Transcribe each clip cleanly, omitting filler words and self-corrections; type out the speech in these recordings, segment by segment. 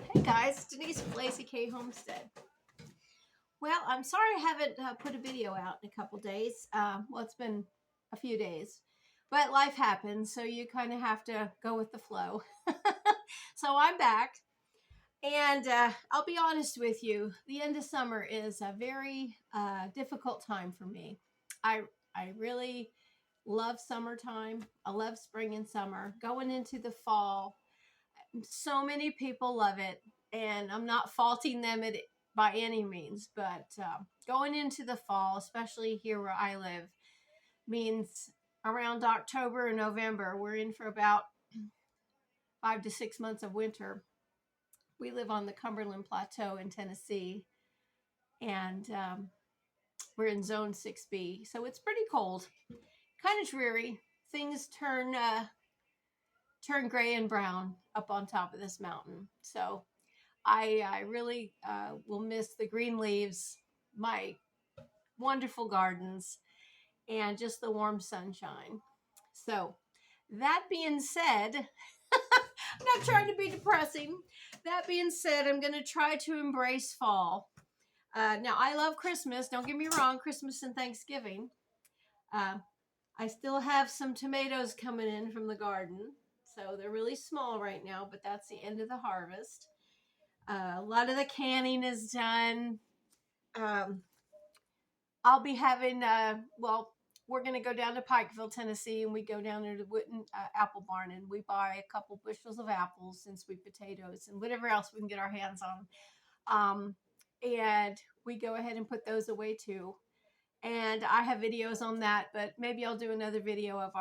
Hey guys, Denise with Lazy K Homestead. Well, I'm sorry I haven't put a video out in a couple days. Well, it's been a few days, but life happens, so you kind of have to go with the flow. So I'm back, and I'll be honest with you. The end of summer is a very difficult time for me. I I really love summertime. I love spring and summer. Going into the fall, so many people love it, and I'm not faulting them by any means, but going into the fall, especially here where I live, means around October and November, we're in for about 5 to 6 months of winter. We live on the Cumberland Plateau in Tennessee, and we're in Zone 6B, so it's pretty cold, kind of dreary. Things turn gray and brown up on top of this mountain. So I really will miss the green leaves, my wonderful gardens, and just the warm sunshine. So, that being said, I'm not trying to be depressing. That being said, I'm going to try to embrace fall. Now, I love Christmas. Don't get me wrong, Christmas and Thanksgiving. Uh, I still have some tomatoes coming in from the garden. So, they're really small right now, but that's the end of the harvest. A lot of the canning is done. Um, I'll be having, we're going to go down to Pikeville, Tennessee, and we go down to the Wooten Apple Barn, and we buy a couple bushels of apples and sweet potatoes and whatever else we can get our hands on. And we go ahead and put those away too. And I have videos on that, but maybe I'll do another video of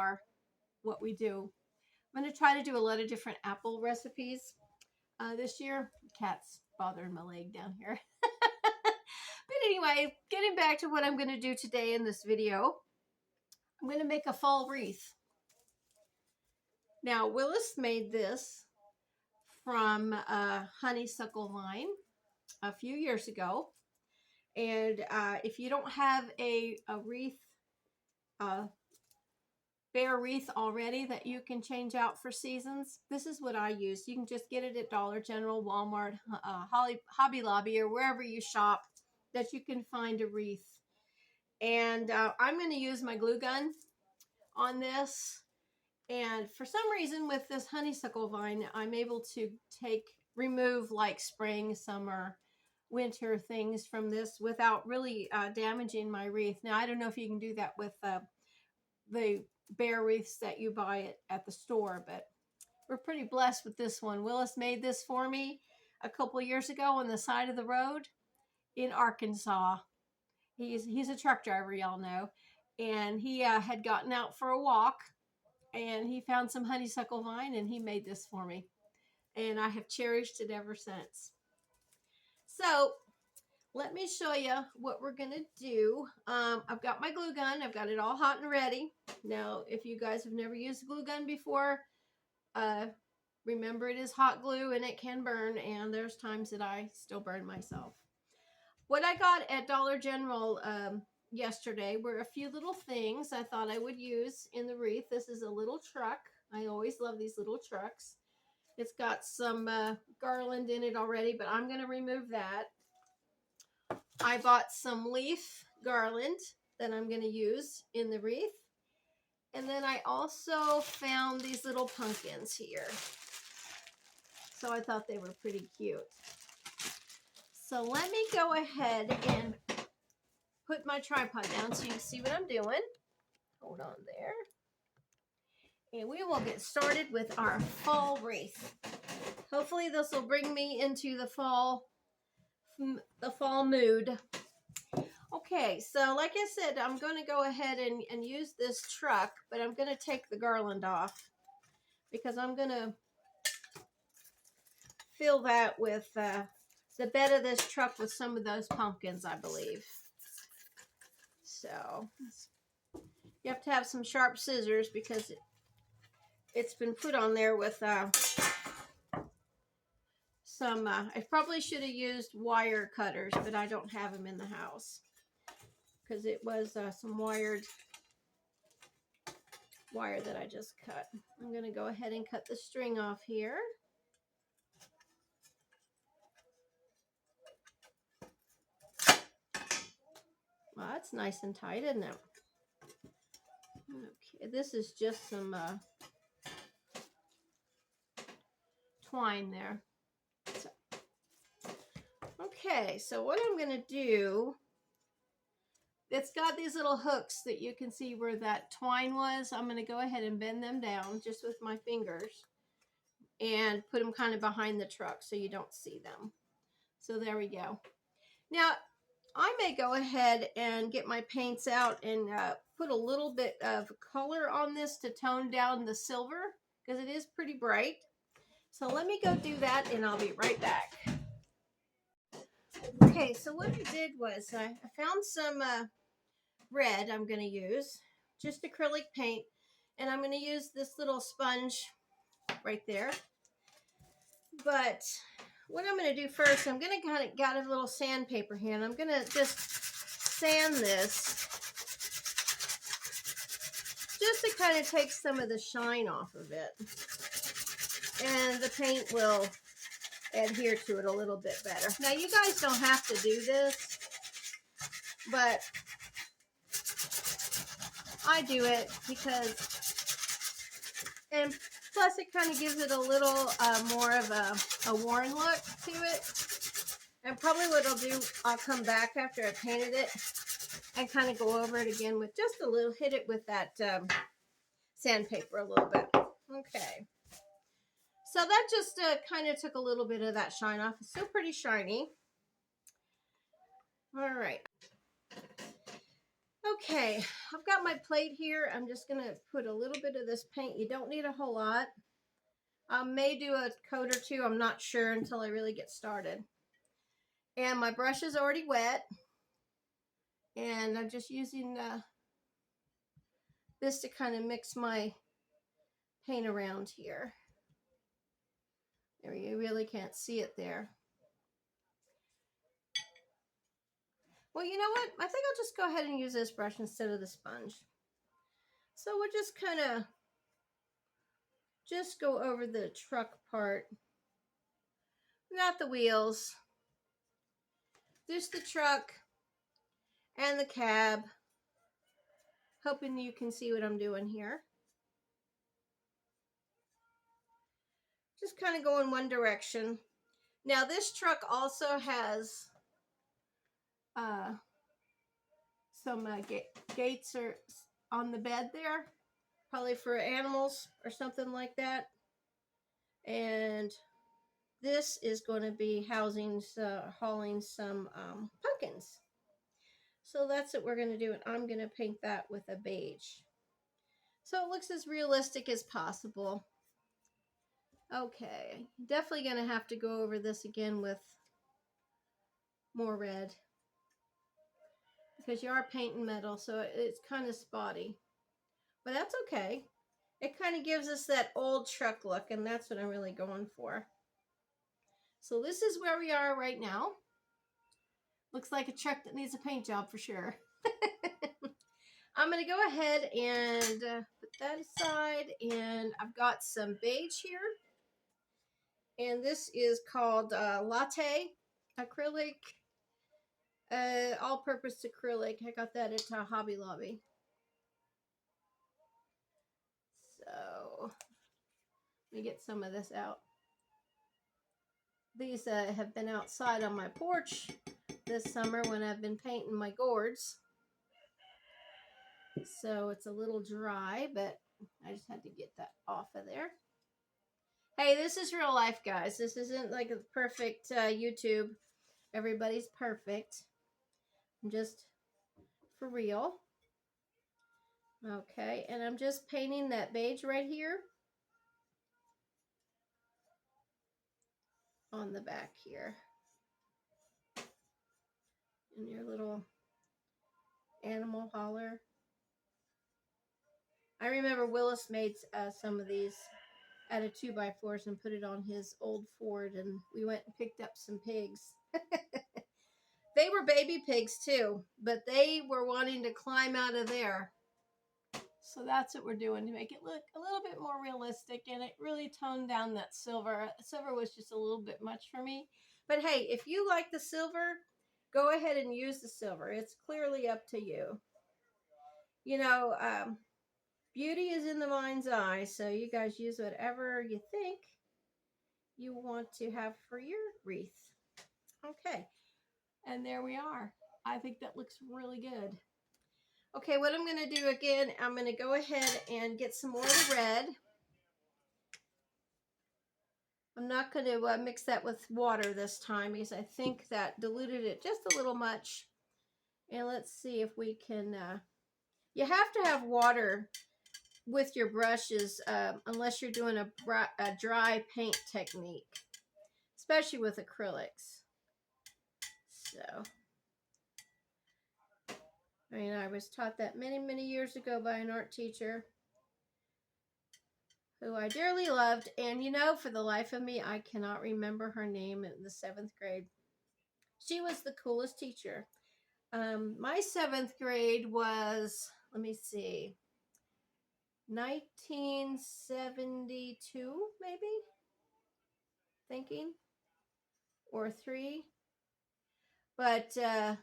what we do. I'm going to try to do a lot of different apple recipes this year. Cat's bothering my leg down here. But anyway, getting back to what I'm going to do today in this video, I'm going to make a fall wreath. Now, Willis made this from a honeysuckle vine a few years ago. And if you don't have a wreath, bare wreath already that you can change out for seasons, this is what I use. You can just get it at Dollar General, Walmart, Hobby Lobby, or wherever you shop that you can find a wreath. And I'm going to use my glue gun on this. And for some reason with this honeysuckle vine, I'm able to remove like spring, summer, winter things from this without really damaging my wreath. Now, I don't know if you can do that with the bare wreaths that you buy at the store, but we're pretty blessed with this one. Willis made this for me a couple years ago on the side of the road in Arkansas. He's a truck driver, y'all know, and he had gotten out for a walk, and he found some honeysuckle vine, and he made this for me, and I have cherished it ever since. So let me show you what we're gonna do. I've got my glue gun. I've got it all hot and ready. Now, if you guys have never used a glue gun before, remember it is hot glue and it can burn, and there's times that I still burn myself. What I got at Dollar General yesterday were a few little things I thought I would use in the wreath. This is a little truck. I always love these little trucks. It's got some garland in it already, but I'm going to remove that. I bought some leaf garland that I'm going to use in the wreath. And then I also found these little pumpkins here. So I thought they were pretty cute. So let me go ahead and put my tripod down so you can see what I'm doing. Hold on there. And we will get started with our fall wreath. Hopefully this will bring me into the fall mood. Okay, so like I said, I'm going to go ahead and use this truck, but I'm going to take the garland off because I'm going to fill that with the bed of this truck with some of those pumpkins, I believe. So you have to have some sharp scissors because it's been put on there with some, I probably should have used wire cutters, but I don't have them in the house because it was some wire that I just cut. I'm going to go ahead and cut the string off here. That's nice and tight, isn't it? Okay, this is just some twine there. So, okay, so what I'm going to do, it's got these little hooks that you can see where that twine was. I'm going to go ahead and bend them down just with my fingers and put them kind of behind the truck so you don't see them. So there we go. Now, I may go ahead and get my paints out and put a little bit of color on this to tone down the silver because it is pretty bright. So let me go do that and I'll be right back. Okay, so what I did was I found some red I'm going to use, just acrylic paint, and I'm going to use this little sponge right there. But what I'm going to do first, I'm going to kind of got a little sandpaper here, and I'm going to just sand this just to kind of take some of the shine off of it. And the paint will adhere to it a little bit better. Now, you guys don't have to do this, but I do it because, and plus it kind of gives it a little more of a worn look to it. And probably what I'll do, I'll come back after I painted it and kind of go over it again with just a little, hit it with that sandpaper a little bit. Okay. So that just kind of took a little bit of that shine off. It's still pretty shiny. All right. Okay, I've got my plate here. I'm just going to put a little bit of this paint. You don't need a whole lot. I may do a coat or two. I'm not sure until I really get started. And my brush is already wet. And I'm just using this to kind of mix my paint around here. There, you really can't see it there. Well, you know what? I think I'll just go ahead and use this brush instead of the sponge. So we'll just kind of just go over the truck part. Not the wheels. Just the truck and the cab. Hoping you can see what I'm doing here. Just kind of go in one direction. Now this truck also has some gates or on the bed there, probably for animals or something like that. And this is going to be housing, hauling some pumpkins. So that's what we're going to do, and I'm going to paint that with a beige. So it looks as realistic as possible. Okay, definitely going to have to go over this again with more red, because you are painting metal, so it's kind of spotty. But that's okay. It kind of gives us that old truck look, and that's what I'm really going for. So this is where we are right now. Looks like a truck that needs a paint job for sure. I'm going to go ahead and put that aside, and I've got some beige here. And this is called Latte Acrylic, all-purpose acrylic. I got that at Hobby Lobby. So let me get some of this out. These have been outside on my porch this summer when I've been painting my gourds. So it's a little dry, but I just had to get that off of there. Hey, this is real life, guys. This isn't like a perfect YouTube. Everybody's perfect. I'm just for real. Okay, and I'm just painting that beige right here on the back here. And your little animal hauler. I remember Willis made some of these out of 2x4s and put it on his old Ford, and we went and picked up some pigs. They were baby pigs too, but they were wanting to climb out of there. So that's what we're doing to make it look a little bit more realistic, and it really toned down that silver. Silver was just a little bit much for me. But hey, if you like the silver, go ahead and use the silver. It's clearly up to you. You know, beauty is in the mind's eye, so you guys use whatever you think you want to have for your wreath. Okay, and there we are. I think that looks really good. Okay, what I'm going to do again, I'm going to go ahead and get some more of the red. I'm not going to mix that with water this time because I think that diluted it just a little much. And let's see if we can, you have to have water with your brushes unless you're doing a dry paint technique, especially with acrylics. So, I mean, I was taught that many, many years ago by an art teacher who I dearly loved. And, you know, for the life of me, I cannot remember her name in the 7th grade. She was the coolest teacher. My 7th grade was, let me see, 1972, maybe? Thinking? Or 3. But, yeah,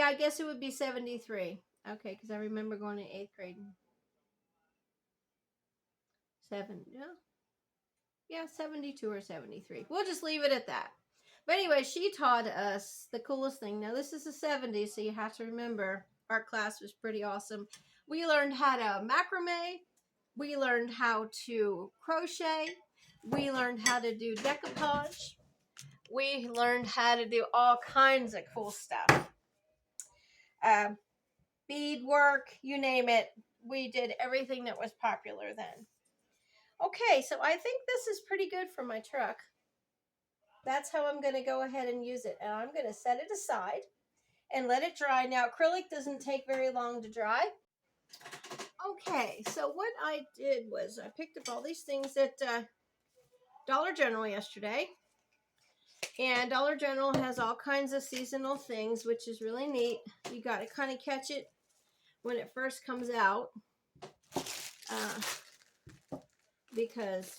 I guess it would be 73. Okay, because I remember going to 8th grade. 72 or 73. We'll just leave it at that. But anyway, she taught us the coolest thing. Now, this is the 70s, so you have to remember art class was pretty awesome. We learned how to macrame. We learned how to crochet. We learned how to do decoupage. We learned how to do all kinds of cool stuff. Beadwork, you name it. We did everything that was popular then. Okay, so I think this is pretty good for my truck. That's how I'm going to go ahead and use it. And I'm going to set it aside and let it dry. Now, acrylic doesn't take very long to dry. Okay, so what I did was I picked up all these things at Dollar General yesterday. And Dollar General has all kinds of seasonal things, which is really neat. You got to kind of catch it when it first comes out. Because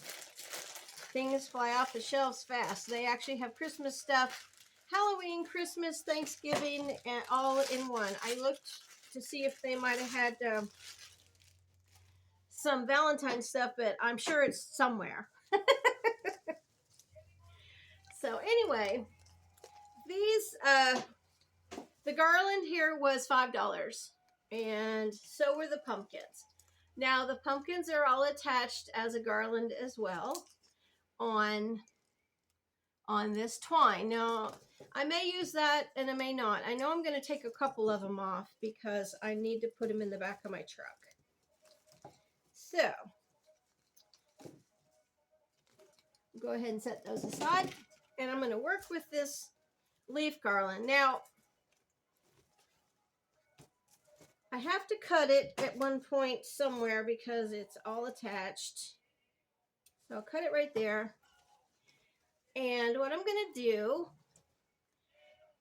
things fly off the shelves fast. They actually have Christmas stuff, Halloween, Christmas, Thanksgiving, and all in one. I looked to see if they might have had some Valentine stuff, but I'm sure it's somewhere. So anyway, these, the garland here was $5, and so were the pumpkins. Now the pumpkins are all attached as a garland as well on this twine. Now, I may use that and I may not. I know I'm going to take a couple of them off because I need to put them in the back of my truck. So, go ahead and set those aside. And I'm going to work with this leaf garland. Now, I have to cut it at one point somewhere because it's all attached. So I'll cut it right there. And what I'm going to do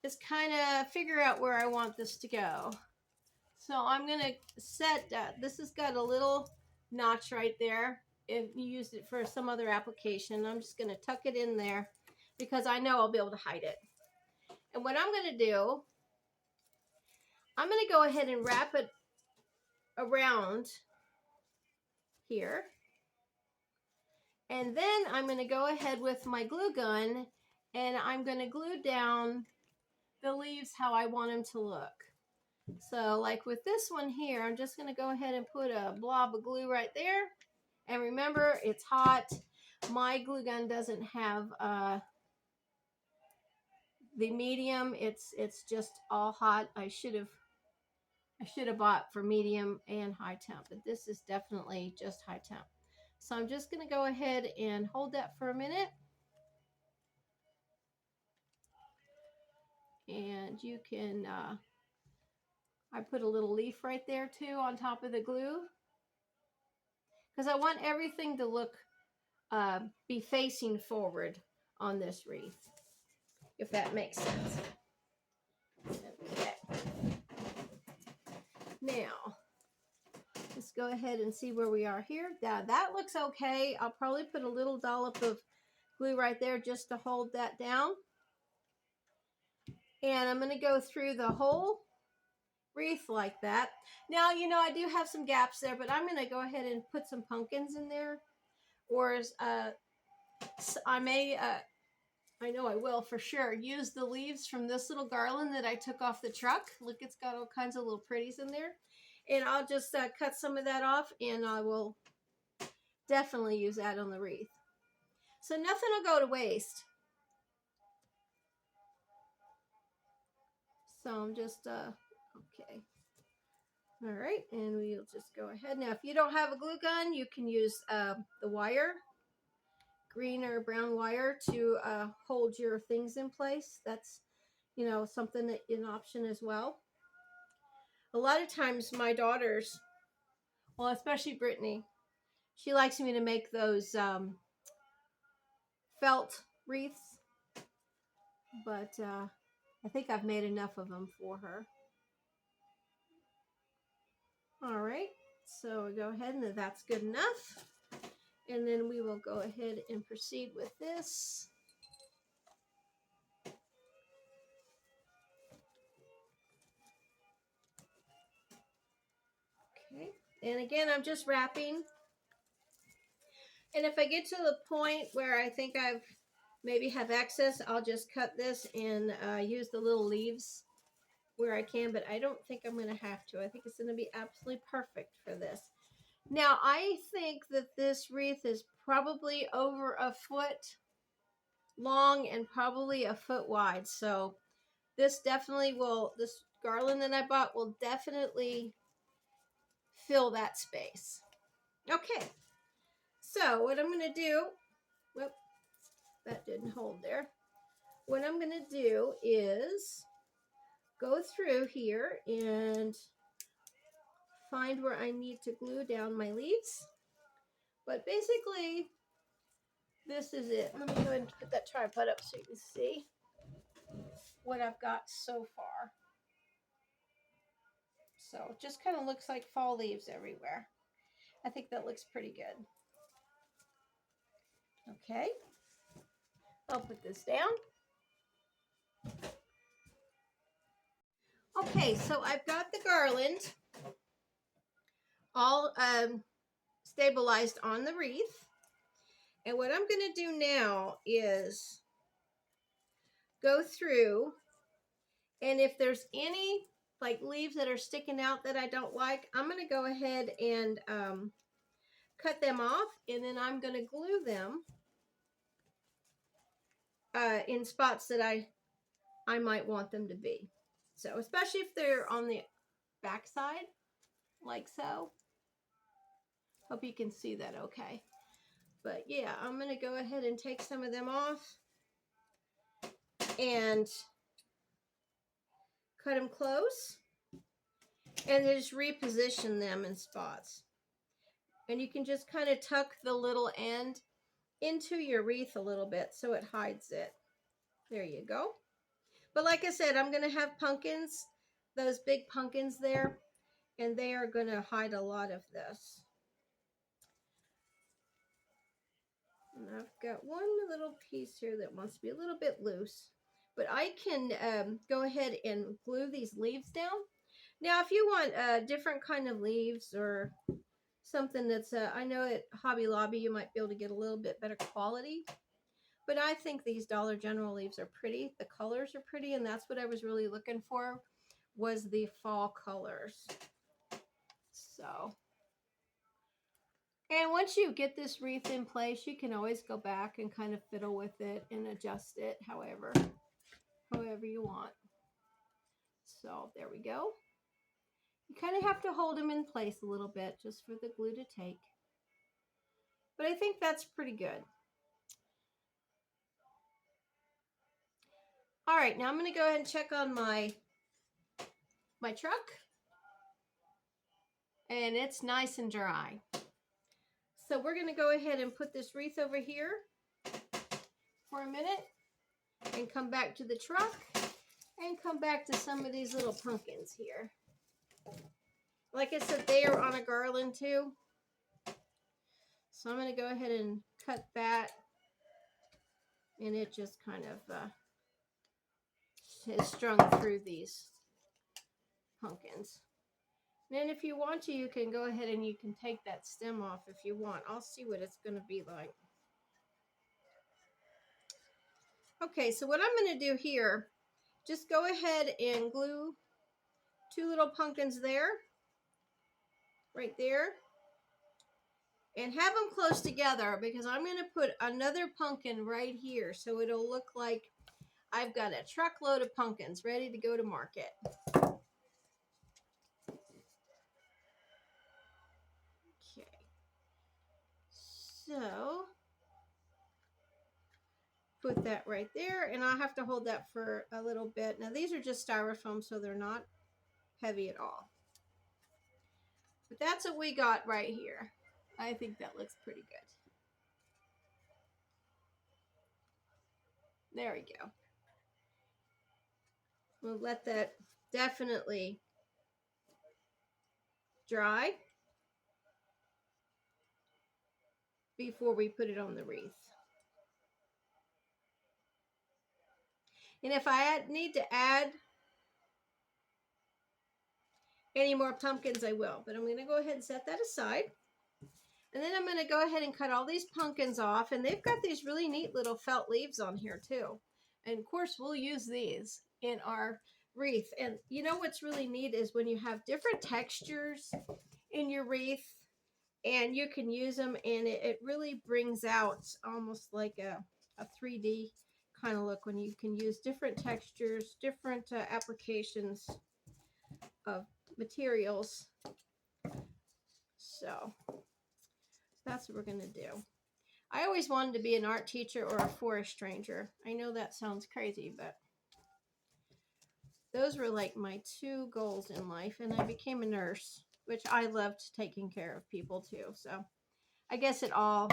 is kind of figure out where I want this to go. So I'm going to set, this has got a little notch right there. If you used it for some other application, I'm just going to tuck it in there because I know I'll be able to hide it. And what I'm going to do, I'm going to go ahead and wrap it around here. And then I'm going to go ahead with my glue gun and I'm going to glue down the leaves how I want them to look. So like with this one here, I'm just going to go ahead and put a blob of glue right there. And remember, it's hot. My glue gun doesn't have the medium. It's just all hot. I should have bought for medium and high temp, but this is definitely just high temp. So I'm just going to go ahead and hold that for a minute. And you can, I put a little leaf right there too on top of the glue. Because I want everything to look, be facing forward on this wreath. If that makes sense. Okay. Now, let's go ahead and see where we are here. Now, that looks okay. I'll probably put a little dollop of glue right there just to hold that down. And I'm going to go through the whole wreath like that. Now, you know, I do have some gaps there, but I'm going to go ahead and put some pumpkins in there. Or I may, I know I will for sure, use the leaves from this little garland that I took off the truck. Look, it's got all kinds of little pretties in there. And I'll just cut some of that off, and I will definitely use that on the wreath. So nothing will go to waste. So I'm just, okay. All right, and we'll just go ahead. Now, if you don't have a glue gun, you can use the wire, green or brown wire, to hold your things in place. That's, you know, something that an option as well. A lot of times my daughters, well, especially Brittany, she likes me to make those felt wreaths, but I think I've made enough of them for her. All right, so we go ahead, and that's good enough. And then we will go ahead and proceed with this. Okay, and again, I'm just wrapping. And if I get to the point where I think I've maybe have excess, I'll just cut this and use the little leaves where I can, but I don't think I'm going to have to. I think it's going to be absolutely perfect for this. Now, I think that this wreath is probably over a foot long and probably a foot wide. So this definitely will, this garland that I bought will definitely fill that space. Okay, so what I'm going to do, whoop, that didn't hold there. What I'm going to do is go through here and find where I need to glue down my leaves. But basically, this is it. Let me go ahead and put that tripod up so you can see what I've got so far. So it just kind of looks like fall leaves everywhere. I think that looks pretty good. Okay, I'll put this down. Okay, so I've got the garland all stabilized on the wreath. And what I'm going to do now is go through, and if there's any like leaves that are sticking out that I don't like, I'm going to go ahead and cut them off, and then I'm going to glue them in spots that I might want them to be. So especially if they're on the back side, like so. Hope you can see that okay. But yeah, I'm going to go ahead and take some of them off and cut them close, and then just reposition them in spots. And you can just kind of tuck the little end into your wreath a little bit so it hides it. There you go. But like I said, I'm going to have pumpkins, those big pumpkins there, and they are going to hide a lot of this. And I've got one little piece here that wants to be a little bit loose, but I can go ahead and glue these leaves down. Now, if you want a different kind of leaves or something that's, I know at Hobby Lobby you might be able to get a little bit better quality, but I think these Dollar General leaves are pretty. The colors are pretty, and that's what I was really looking for, was the fall colors. So, and once you get this wreath in place, you can always go back and kind of fiddle with it and adjust it however you want. So there we go. You kind of have to hold them in place a little bit just for the glue to take. But I think that's pretty good. All right, now I'm going to go ahead and check on my truck. And it's nice and dry. So we're going to go ahead and put this wreath over here for a minute and come back to the truck and come back to some of these little pumpkins here. Like I said, they are on a garland too. So I'm going to go ahead and cut that, and it just kind of is strung through these pumpkins. And then if you want to, you can go ahead and you can take that stem off if you want. I'll see what it's going to be like. Okay, so what I'm going to do here, just go ahead and glue 2 little pumpkins there, right there, and have them close together because I'm going to put another pumpkin right here so it'll look like I've got a truckload of pumpkins ready to go to market. Okay, so put that right there, and I'll have to hold that for a little bit. Now these are just styrofoam, so they're not heavy at all. But that's what we got right here. I think that looks pretty good. There we go. We'll let that definitely dry before we put it on the wreath. And if I need to add any more pumpkins, I will. But I'm going to go ahead and set that aside. And then I'm going to go ahead and cut all these pumpkins off. And they've got these really neat little felt leaves on here too. And of course, we'll use these in our wreath. And you know what's really neat is when you have different textures in your wreath and you can use them, and it really brings out almost like a 3D kind of look when you can use different textures, different applications of materials. So that's what we're going to do. I always wanted to be an art teacher or a forest ranger. I know that sounds crazy, but those were like my 2 goals in life. And I became a nurse, which I loved taking care of people too. So I guess it all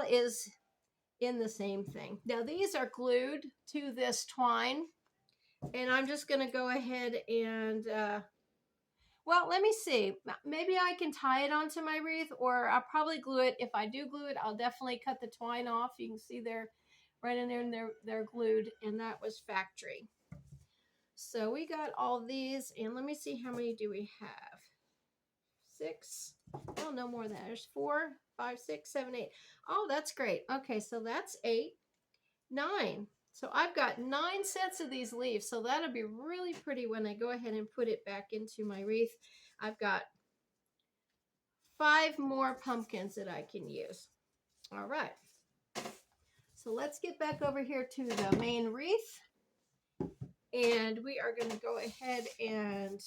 is in the same thing. Now these are glued to this twine, and I'm just going to go ahead and well, let me see. Maybe I can tie it onto my wreath, or I'll probably glue it. If I do glue it, I'll definitely cut the twine off. You can see they're right in there, and they're glued, and that was factory. So we got all these, and let me see how many do we have. 6. Oh, no more than that. There's 4, 5, 6, 7, 8. Oh, that's great. Okay, so that's 8, 9. So I've got 9 sets of these leaves. So that'll be really pretty when I go ahead and put it back into my wreath. I've got 5 more pumpkins that I can use. All right. So let's get back over here to the main wreath. And we are going to go ahead and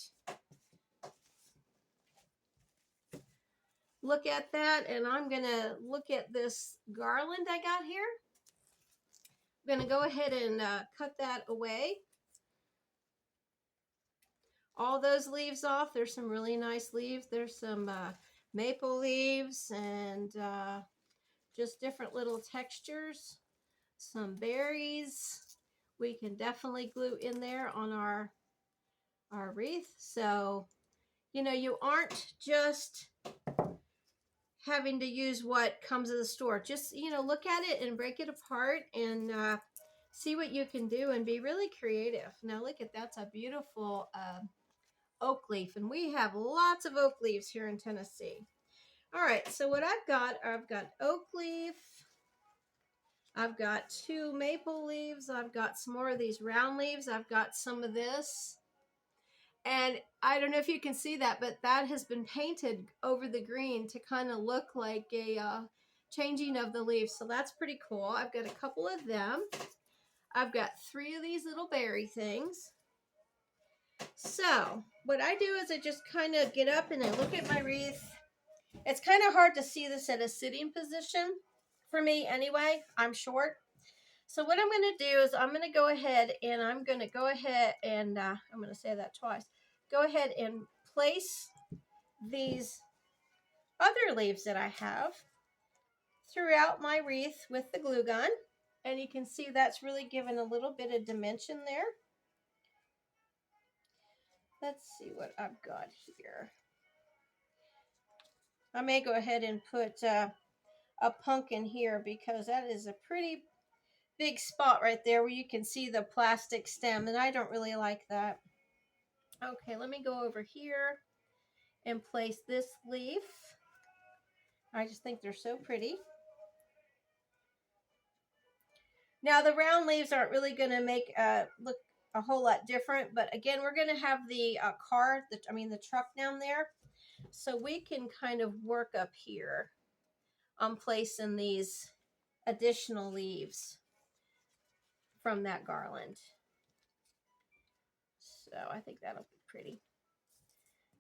look at that. And I'm going to look at this garland I got here. I'm going to go ahead and cut that away. All those leaves off. There's some really nice leaves. There's some maple leaves and just different little textures. Some berries. We can definitely glue in there on our wreath. So, you know, you aren't just having to use what comes in the store. Just, you know, look at it and break it apart and see what you can do and be really creative. Now look at that's a beautiful oak leaf, and we have lots of oak leaves here in Tennessee. All right, so what I've got oak leaf, I've got 2 maple leaves, I've got some more of these round leaves, I've got some of this. And I don't know if you can see that, but that has been painted over the green to kind of look like a changing of the leaves. So that's pretty cool. I've got a couple of them. I've got 3 of these little berry things. So what I do is I just kind of get up and I look at my wreath. It's kind of hard to see this at a sitting position for me anyway. I'm short. So what I'm going to do is I'm going to go ahead and I'm going to say that twice. Go ahead and place these other leaves that I have throughout my wreath with the glue gun. And you can see that's really given a little bit of dimension there. Let's see what I've got here. I may go ahead and put a pumpkin here because that is a pretty big spot right there where you can see the plastic stem, and I don't really like that. Okay, let me go over here and place this leaf. I just think they're so pretty. Now the round leaves aren't really going to make look a whole lot different, but again, we're going to have the the truck down there, so we can kind of work up here on placing these additional leaves from that garland. So I think that'll be pretty.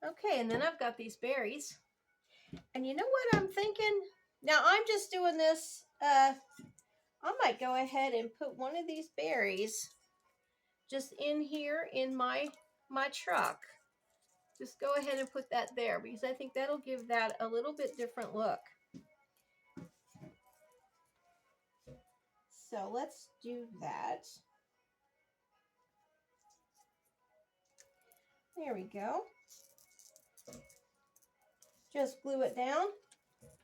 Okay, and then I've got these berries. And you know what I'm thinking? Now I'm just doing this. I might go ahead and put one of these berries just in here in my truck. Just go ahead and put that there because I think that'll give that a little bit different look. So let's do that. There we go. Just glue it down.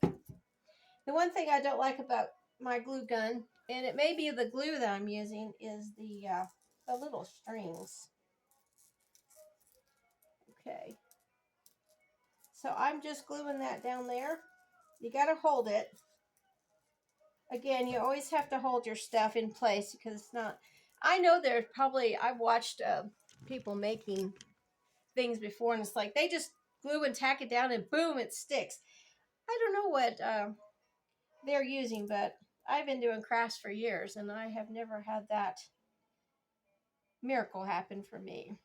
The one thing I don't like about my glue gun, and it may be the glue that I'm using, is the little strings. Okay. So I'm just gluing that down there. You got to hold it. Again, you always have to hold your stuff in place because it's not, I know there's probably, I've watched people making things before and it's like they just glue and tack it down and boom, it sticks. I don't know what they're using, but I've been doing crafts for years and I have never had that miracle happen for me.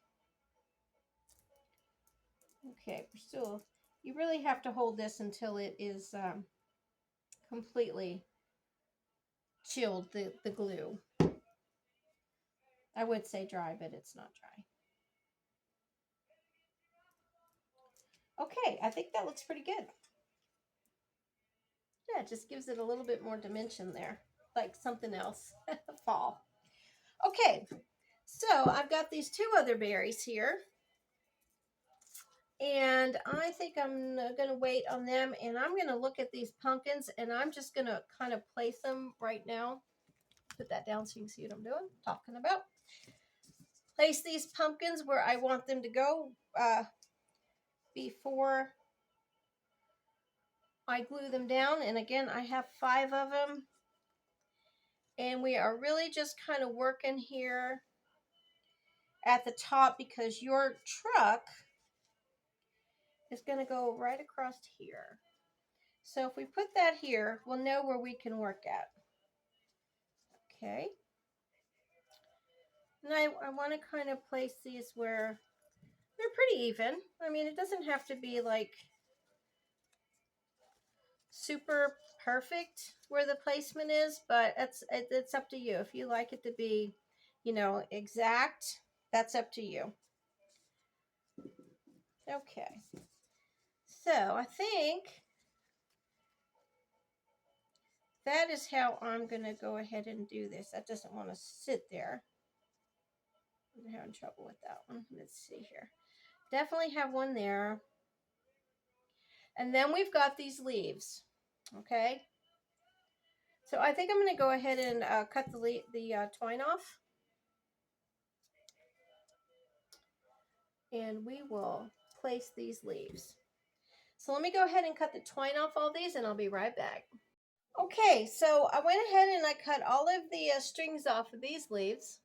Okay, still, you really have to hold this until it is completely chilled, the glue. I would say dry, but it's not dry. Okay, I think that looks pretty good. Yeah, it just gives it a little bit more dimension there, like something else. Fall. Okay, so I've got these two other berries here. And I think I'm going to wait on them. And I'm going to look at these pumpkins. And I'm just going to kind of place them right now. Put that down so you can see what I'm doing. Talking about. Place these pumpkins where I want them to go before I glue them down. And again, I have 5 of them. And we are really just kind of working here at the top because your truck is going to go right across here. So if we put that here, we'll know where we can work at. Okay. And I want to kind of place these where they're pretty even. I mean, it doesn't have to be like super perfect where the placement is, but it's up to you. If you like it to be, you know, exact, that's up to you. Okay. So I think that is how I'm going to go ahead and do this. That doesn't want to sit there. I'm having trouble with that one. Let's see here. Definitely have one there. And then we've got these leaves. Okay. So I think I'm going to go ahead and cut the twine off. And we will place these leaves. So let me go ahead and cut the twine off all these and I'll be right back. Okay, so I went ahead and I cut all of the strings off of these leaves.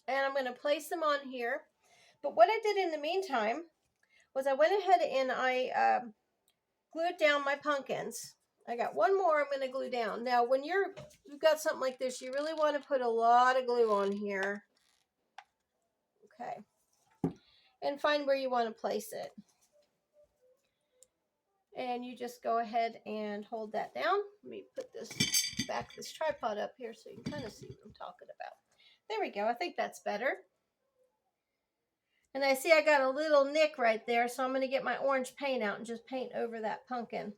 And I'm going to place them on here. But what I did in the meantime was I went ahead and I glued down my pumpkins. I got one more I'm going to glue down. Now, when you've got something like this, you really want to put a lot of glue on here. Okay. And find where you want to place it. And you just go ahead and hold that down. Let me put this tripod up here so you can kind of see what I'm talking about. There we go. I think that's better. And I see I got a little nick right there, so I'm going to get my orange paint out and just paint over that pumpkin.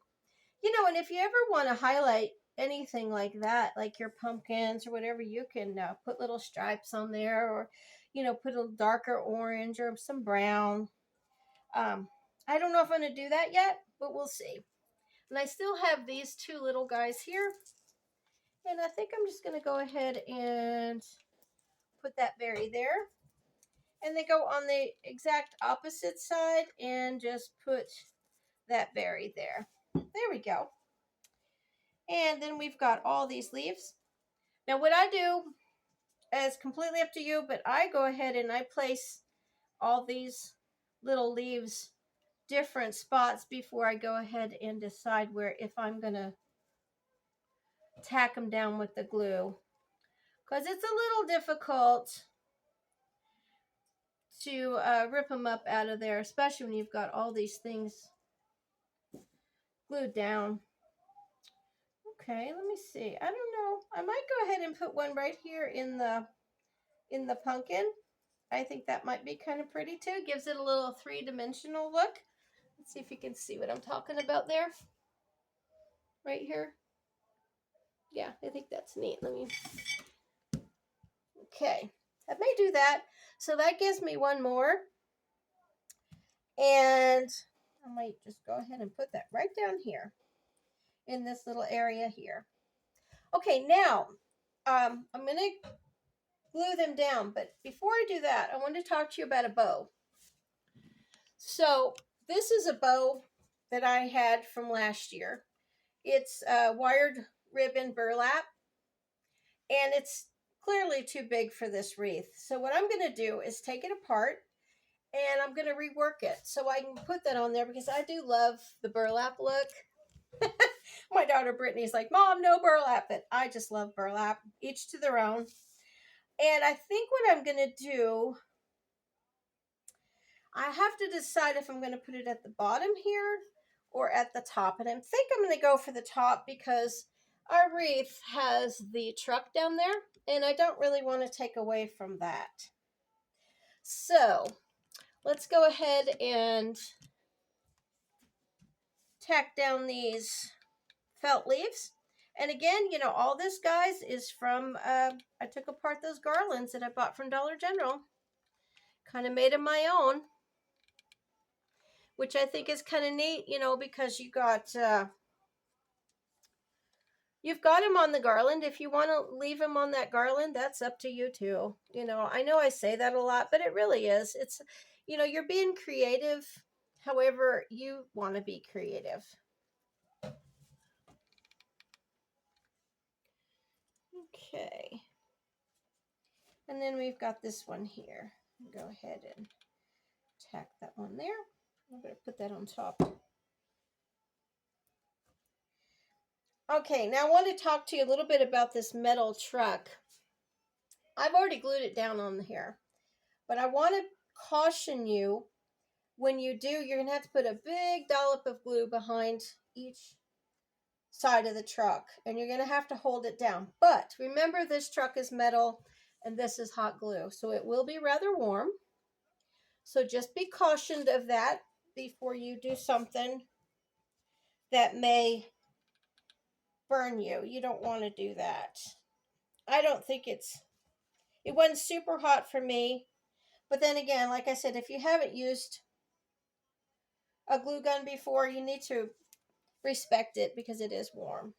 You know, and if you ever want to highlight anything like that, like your pumpkins or whatever, you can put little stripes on there or, you know, put a darker orange or some brown. I don't know if I'm going to do that yet, but we'll see. And I still have these two little guys here. And I think I'm just going to go ahead and put that berry there. And they go on the exact opposite side and just put that berry there. There we go. And then we've got all these leaves. Now what I do is completely up to you, but I go ahead and I place all these little leaves different spots before I go ahead and decide where, if I'm going to tack them down with the glue. Because it's a little difficult to rip them up out of there, especially when you've got all these things glued down. Okay, let me see. I don't know. I might go ahead and put one right here in the pumpkin. I think that might be kind of pretty too. Gives it a little three-dimensional look. Let's see if you can see what I'm talking about there. Right here. Yeah, I think that's neat. Let me... Okay, I may do that. So that gives me one more. And I might just go ahead and put that right down here in this little area here. Okay, now I'm going to glue them down. But before I do that, I want to talk to you about a bow. So this is a bow that I had from last year. It's wired ribbon burlap. And it's clearly too big for this wreath. So what I'm going to do is take it apart and I'm going to rework it so I can put that on there because I do love the burlap look. My daughter Brittany's like, Mom, no burlap, but I just love burlap. Each to their own. And I think what I'm going to do, I have to decide if I'm going to put it at the bottom here or at the top. And I think I'm going to go for the top because our wreath has the truck down there, and I don't really want to take away from that. So let's go ahead and tack down these felt leaves. And again, you know, all this, guys, is from, I took apart those garlands that I bought from Dollar General. Kind of made them my own, which I think is kind of neat, you know, because you got... You've got them on the garland. If you want to leave them on that garland, that's up to you too. You know I say that a lot, but it really is. It's, you know, you're being creative however you want to be creative. Okay. And then we've got this one here. Go ahead and tack that one there. I'm going to put that on top. Okay, now I want to talk to you a little bit about this metal truck. I've already glued it down on here, but I want to caution you, when you do, you're going to have to put a big dollop of glue behind each side of the truck, and you're going to have to hold it down. But remember, this truck is metal, and this is hot glue, so it will be rather warm. So just be cautioned of that before you do something that may burn you. You don't want to do that. I don't think it wasn't super hot for me. But then again, like I said, if you haven't used a glue gun before, you need to respect it because it is warm.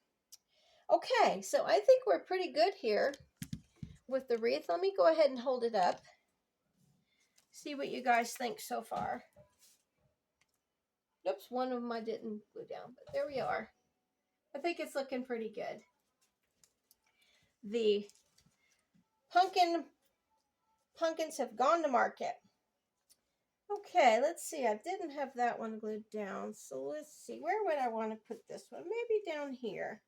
Okay, so I think we're pretty good here with the wreath. Let me go ahead and hold it up. See what you guys think so far. Oops, one of them I didn't glue down, but there we are. I think it's looking pretty good. The pumpkins have gone to market. Okay, let's see. I didn't have that one glued down, so let's see. Where would I want to put this one? Maybe down here.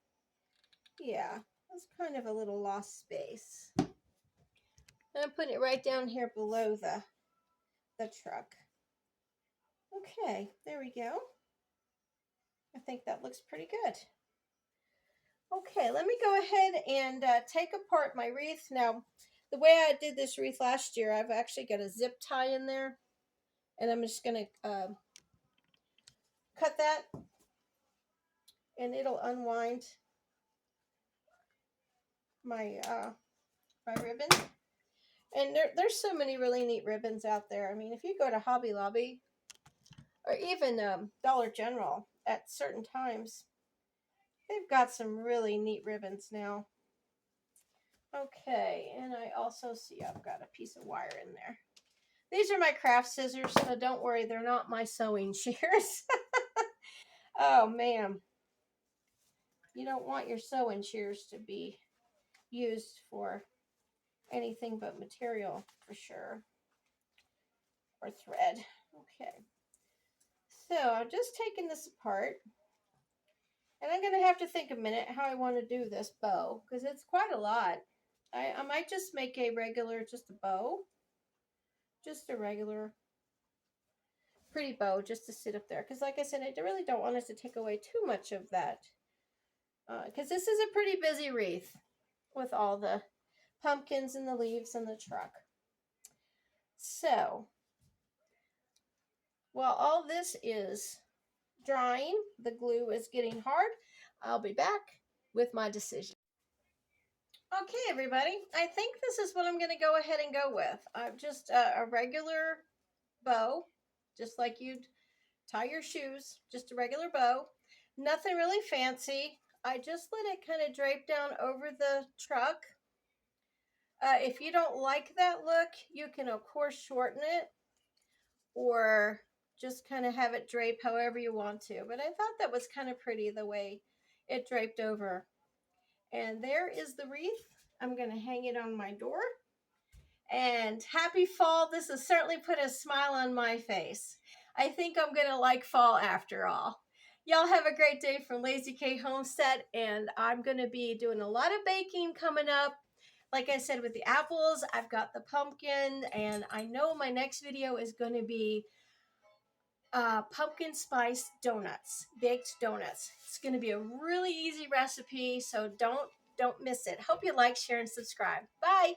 Yeah, that's kind of a little lost space. I'm putting it right down here below the truck. Okay, there we go. I think that looks pretty good. Okay, let me go ahead and take apart my wreath. Now, the way I did this wreath last year, I've actually got a zip tie in there. And I'm just going to cut that. And it'll unwind my my ribbon. And there's so many really neat ribbons out there. I mean, if you go to Hobby Lobby or even Dollar General, at certain times. They've got some really neat ribbons now. Okay, and I also see I've got a piece of wire in there. These are my craft scissors, so don't worry, they're not my sewing shears. Oh, man. You don't want your sewing shears to be used for anything but material, for sure. Or thread. Okay. So, I'm just taking this apart. And I'm going to have to think a minute how I want to do this bow, because it's quite a lot. I might just make a regular, just a bow. Just a regular pretty bow just to sit up there. Because like I said, I really don't want us to take away too much of that. Because this is a pretty busy wreath with all the pumpkins and the leaves and the truck. So, while all this is drying, the glue is getting hard, I'll be back with my decision. Okay, everybody, I think this is what I'm going to go ahead and go with. I've just a regular bow, just like you'd tie your shoes, just a regular bow. Nothing really fancy. I just let it kind of drape down over the truck. If you don't like that look, you can, of course, shorten it or just kind of have it drape however you want to. But I thought that was kind of pretty the way it draped over. And there is the wreath. I'm going to hang it on my door. And happy fall. This has certainly put a smile on my face. I think I'm going to like fall after all. Y'all have a great day from Lazy K Homestead. And I'm going to be doing a lot of baking coming up. Like I said, with the apples, I've got the pumpkin. And I know my next video is going to be pumpkin spice donuts, baked donuts. It's going to be a really easy recipe, so don't miss it. Hope you like, share, and subscribe. Bye.